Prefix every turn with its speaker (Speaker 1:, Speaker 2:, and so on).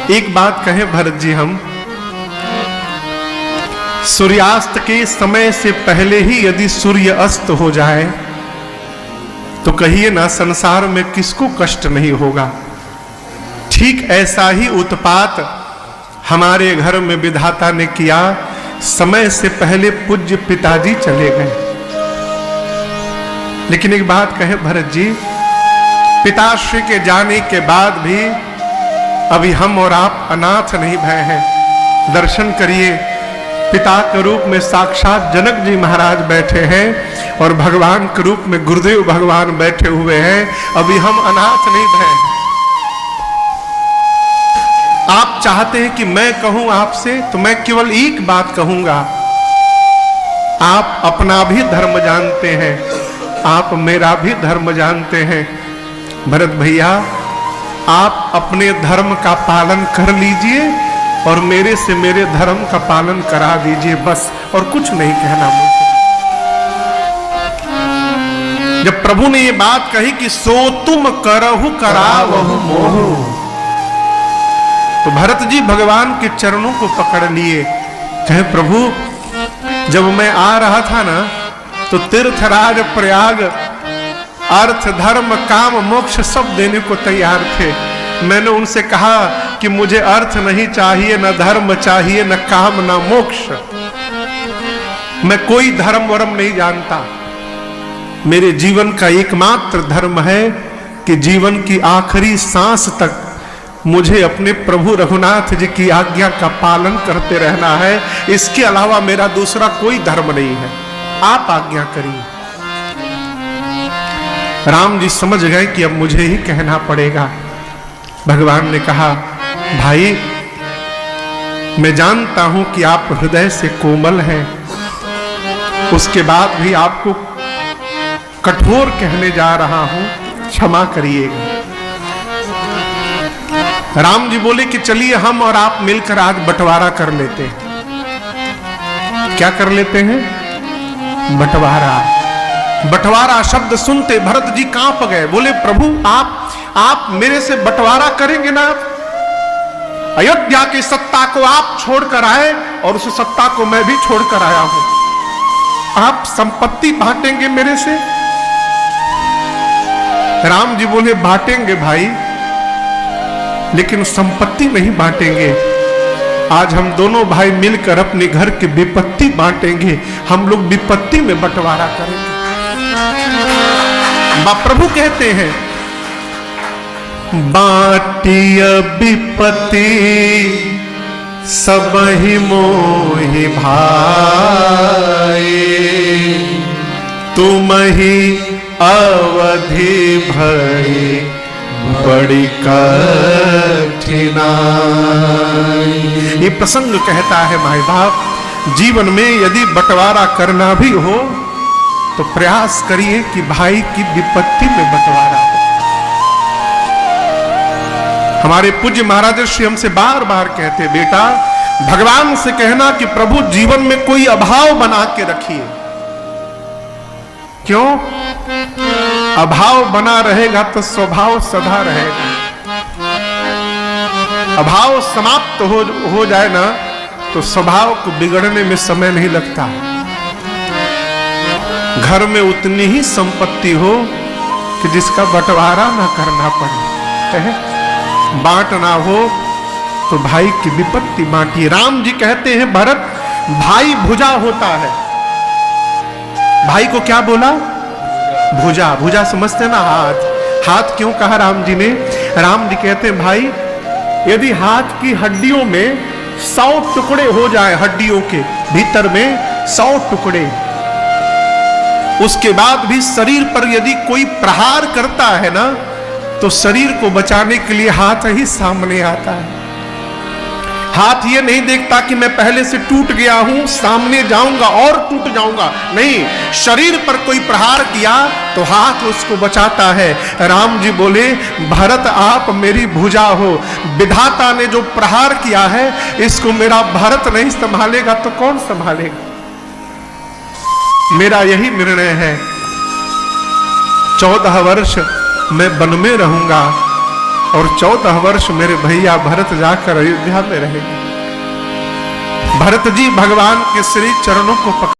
Speaker 1: एक बात कहें भरत जी, हम सूर्यास्त के समय से पहले ही यदि सूर्य अस्त हो जाए तो कहिए ना संसार में किसको कष्ट नहीं होगा। ठीक ऐसा ही उत्पात हमारे घर में विधाता ने किया। समय से पहले पूज्य पिताजी चले गए। लेकिन एक बात कहे भरत जी, पिताश्री के जाने के बाद भी अभी हम और आप अनाथ नहीं भय हैं। दर्शन करिए, पिता के रूप में साक्षात जनक जी महाराज बैठे हैं और भगवान के रूप में गुरुदेव भगवान बैठे हुए हैं। अभी हम अनाथ नहीं भय हैं। आप चाहते हैं कि मैं कहूं आपसे, तो मैं केवल एक बात कहूंगा। आप अपना भी धर्म जानते हैं, आप मेरा भी धर्म जानते हैं। भरत भैया, आप अपने धर्म का पालन कर लीजिए और मेरे से मेरे धर्म का पालन करा दीजिए, बस, और कुछ नहीं कहना मुझे। जब प्रभु ने ये बात कही कि सो तुम करहु करावहु मोहु, तो भरत जी भगवान के चरणों को पकड़ लिए। कहे प्रभु, जब मैं आ रहा था ना तो तीर्थराज प्रयाग अर्थ धर्म काम मोक्ष सब देने को तैयार थे। मैंने उनसे कहा कि मुझे अर्थ नहीं चाहिए, न धर्म चाहिए, न काम, न मोक्ष। मैं कोई धर्म वर्म नहीं जानता। मेरे जीवन का एकमात्र धर्म है कि जीवन की आखिरी सांस तक मुझे अपने प्रभु रघुनाथ जी की आज्ञा का पालन करते रहना है। इसके अलावा मेरा दूसरा कोई धर्म नहीं है। आप आज्ञा करिए। राम जी समझ गए कि अब मुझे ही कहना पड़ेगा। भगवान ने कहा, भाई, मैं जानता हूं कि आप हृदय से कोमल हैं, उसके बाद भी आपको कठोर कहने जा रहा हूं, क्षमा करिएगा। राम जी बोले कि चलिए हम और आप मिलकर आज बंटवारा कर लेते हैं। क्या कर लेते हैं? बंटवारा। बंटवारा शब्द सुनते भरत जी कांप गए। बोले प्रभु, आप मेरे से बंटवारा करेंगे ना? अयोध्या की सत्ता को आप छोड़कर आए और उस सत्ता को मैं भी छोड़कर आया हूं। आप संपत्ति बांटेंगे मेरे से? राम जी बोले बांटेंगे भाई, लेकिन संपत्ति नहीं बांटेंगे। आज हम दोनों भाई मिलकर अपने घर की विपत्ति बांटेंगे। हम लोग विपत्ति में बंटवारा करेंगे। प्रभु कहते हैं, बांटिय विपत्ति सबहि मोहि भाई, तुम ही अवधि भई बड़ी कठिनाई। ये प्रसंग कहता है माई बाप, जीवन में यदि बंटवारा करना भी हो तो प्रयास करिए कि भाई की विपत्ति में बंटवारा हो। हमारे पूज्य महाराज श्री हमसे बार बार कहते, बेटा भगवान से कहना कि प्रभु जीवन में कोई अभाव बना के रखिए। क्यों? अभाव बना रहेगा तो स्वभाव सदा रहेगा। अभाव समाप्त हो जाए ना तो स्वभाव को बिगड़ने में समय नहीं लगता। घर में उतनी ही संपत्ति हो कि जिसका बंटवारा ना करना पड़े, बांटना हो तो भाई की विपत्ति बांटिए। राम जी कहते हैं, भरत, भाई भुजा होता है। भाई को क्या बोला? भुजा। भुजा समझते ना? हाथ। हाथ क्यों कहा राम जी ने? राम जी कहते हैं, भाई यदि हाथ की हड्डियों में 100 टुकड़े हो जाए, हड्डियों के भीतर में 100 टुकड़े, उसके बाद भी शरीर पर यदि कोई प्रहार करता है ना तो शरीर को बचाने के लिए हाथ ही सामने आता है। हाथ ये नहीं देखता कि मैं पहले से टूट गया हूं, सामने जाऊंगा और टूट जाऊंगा। नहीं, शरीर पर कोई प्रहार किया तो हाथ उसको बचाता है। राम जी बोले, भरत आप मेरी भुजा हो। विधाता ने जो प्रहार किया है इसको मेरा भरत नहीं संभालेगा तो कौन संभालेगा? मेरा यही निर्णय है, 14 वर्ष मैं वन में रहूंगा और 14 वर्ष मेरे भैया भरत जाकर अयोध्या में रहेंगे। भरत जी भगवान के श्री चरणों को पकड़